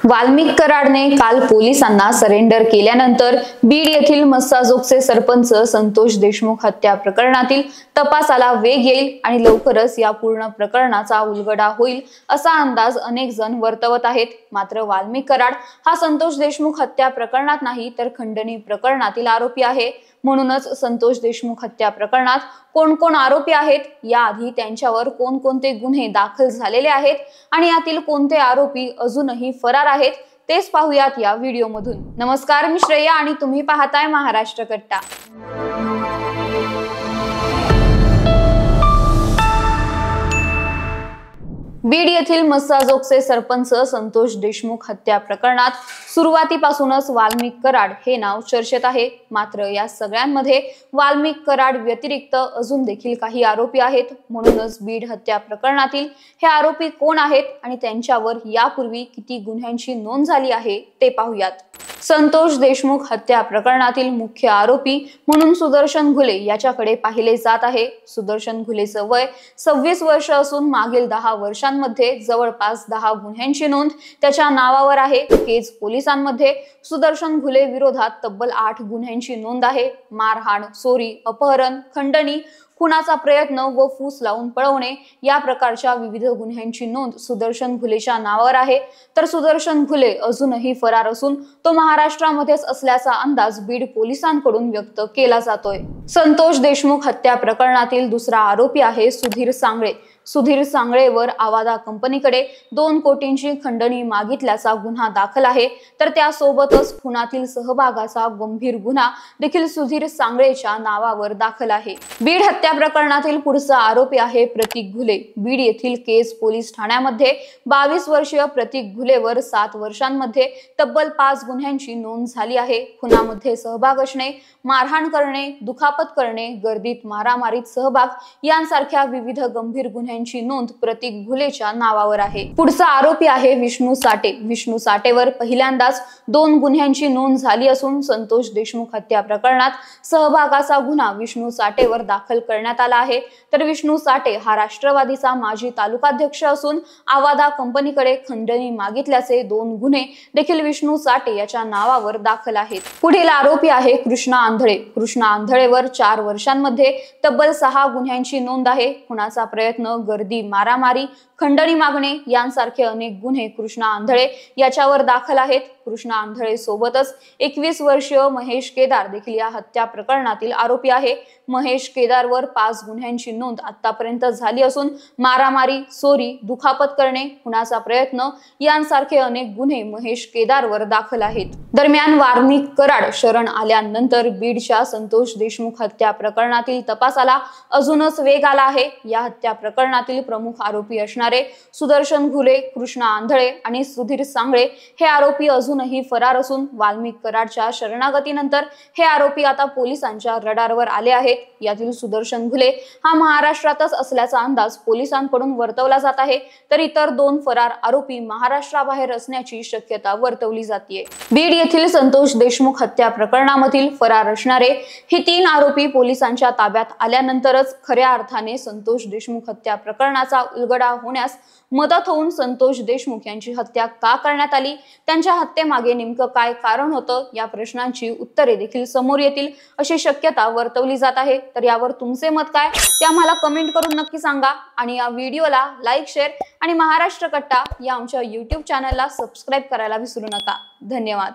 वाल्मिक कराडने काल पोलिसांना सरेंडर केल्यानंतर बीड येथील मस्साजोगचे सरपंच संतोष देशमुख हत्या प्रकरणातील तपासाला वेग येईल आणि लवकरच या पूर्ण प्रकरणाचा उलगडा होईल असा अंदाज अनेक जण वर्तवत आहेत। मात्र वाल्मिक कराड हा संतोष देशमुख हत्या प्रकरणात नाही तर खंडणी प्रकरणातील आरोपी आहे। म्हणूनच संतोष देशमुख हत्या प्रकरणात कोण कोण आरोपी आहेत, याआधी त्यांच्यावर कोणकोणते गुन्हे दाखल झालेले आहेत आणि यातील कोणते आरोपी अजूनही फरार आहेत तेच पाहूयात या व्हिडिओमधून। नमस्कार, मी श्रेया आणि तुम्ही पाहताय महाराष्ट्र कट्टा। बीड येथील मस्साजोगचे सरपंच संतोष देशमुख हत्या प्रकरणात सुरुवातीपासूनच वाल्मिक कराड हे नाव चर्चेत आहे। मात्र या सगळ्यांमध्ये वाल्मिक कराड व्यतिरिक्त अजून देखील काही आरोपी आहेत। म्हणूनच बीड हत्या प्रकरणातील हे आरोपी कोण आहेत आणि त्यांच्यावर यापूर्वी किती गुन्ह्यांची नोंद झाली आहे ते पाहूयात। संतोष देशमुख हत्या प्रकरणातील मुख्य आरोपी म्हणून सुदर्शन घुले याच्याकडे पाहिले जात आहे। सुदर्शन घुलेचे वय 26 वर्ष असून मागील 10 वर्षांमध्ये जवळपास 10 गुन्ह्यांची नोंद त्याच्या नावावर आहे। केज पोलिसांमध्ये सुदर्शन घुले विरोधात तब्बल 8 गुन्ह्यांची नोंद आहे। मारहाण, चोरी, अपहरण, खंडणी, खुनाचा प्रयत्न व फूस लावून पळवणे या प्रकारच्या विविध गुन्ह्यांची नोंद सुदर्शन घुलेच्या नावावर आहे। तर सुदर्शन घुले अजूनही फरार असून तो महाराष्ट्रामध्येच असल्याचा अंदाज बीड पोलिसांकडून व्यक्त केला जातोय। संतोष देशमुख हत्या प्रकरणातील दुसरा आरोपी आहे सुधीर सांगळे। सुधीर सांगळेवर आवादा कंपनीकडे 2 कोटींची खंडणी मागितल्याचा गुन्हा दाखल आहे। तर त्यासोबतच खुनातील सहभागाचा गंभीर गुन्हा देखील सुधीर सांगळेच्या नावावर दाखल आहे। बीड हत्या प्रकरणातील पुढचा आरोपी आहे प्रतीक घुले। बीड येथील केज पोलीस ठाण्यामध्ये 22 वर्षीय प्रतीक घुलेवर 7 वर्षांमध्ये तब्बल 5 गुन्ह्यांची नोंद झाली आहे। खुनामध्ये सहभाग असणे, मारहाण करणे, दुखापत करणे, गर्दीत मारामारीत सहभाग यांसारख्या विविध गंभीर गुन्ह्यांची नोंद प्रतीक घुलेच्या नावावर आहे। पुढचा आरोपी आहे विष्णू साठे। विष्णू साठेवर पहिल्यांदाच 2 गुन्ह्यांची नोंद झाली असून संतोष देशमुख हत्या प्रकरणात सहभागाचा गुन्हा विष्णू साठेवर दाखल करण्यात आला आहे। तर विष्णू साठे हा राष्ट्रवादीचा माजी तालुकाध्यक्ष असून आवादा कंपनीकडे खंडणी मागितल्याचे 2 गुन्हे देखील विष्णू साठे याच्या नावावर दाखल आहेत। पुढील आरोपी आहे कृष्णा आंधळे। कृष्णा आंधळेवर 4 वर्षांमध्ये तब्बल 6 गुन्ह्यांची नोंद आहे। खुनाचा प्रयत्न, गर्दी, मारामारी, खंडणी मागणे यांसारखे अनेक गुन्हे कृष्णा आंधळे याच्यावर दाखल आहेत। कृष्णा आंधळे सोबतच 21 वर्षीय महेश केदार देखील या हत्या प्रकरणातील आरोपी आहे। महेश केदारवर 5 गुन्ह्यांची नोंद आतापर्यंत झाली असून मारामारी, चोरी, दुखापत करणे, खुनाचा प्रयत्न यांसारखे अनेक गुन्हे महेश केदारवर दाखल आहेत। दरम्यान वाल्मिक कराड शरण आल्यानंतर बीडच्या संतोष देशमुख हत्या प्रकरणातील तपासाला अजूनच वेग आला आहे। या हत्या प्रकरणातील प्रमुख आरोपी असणारे सुदर्शन घुले, कृष्णा आंधळे आणि सुधीर सांगळे हे आरोपी अजूनही फरार असून वाल्मिक कराडच्या शरणागतीनंतर हे आरोपी आता पोलिसांच्या रडारवर आले आहेत। यातील सुदर्शन घुले हा महाराष्ट्रातच असल्याचा अंदाज पोलिसांकडून वर्तवला जात आहे। तर इतर 2 फरार आरोपी महाराष्ट्राबाहेर असण्याची शक्यता वर्तवली जाते। बीड येथील संतोष देशमुख हत्या प्रकरणामधील फरार असणारे हे 3 आरोपी पोलिसांच्या ताब्यात आल्यानंतरच खऱ्या अर्थाने संतोष देशमुख हत्या प्रकरणाचा उलगडा होण्यास मदत होऊन संतोष देशमुख यांची हत्या का करण्यात आली, त्यांच्या हत्येमागे नेमकं काय कारण होतं या प्रश्नांची उत्तरे देखील समोर येतील अशी शक्यता वर्तवली जात आहे। तर यावर तुमचे मत काय ते आम्हाला कमेंट करून नक्की सांगा आणि या व्हिडिओला लाईक, शेअर आणि महाराष्ट्र कट्टा या आमच्या YouTube चॅनलला सबस्क्राईब करायला विसरू नका। धन्यवाद।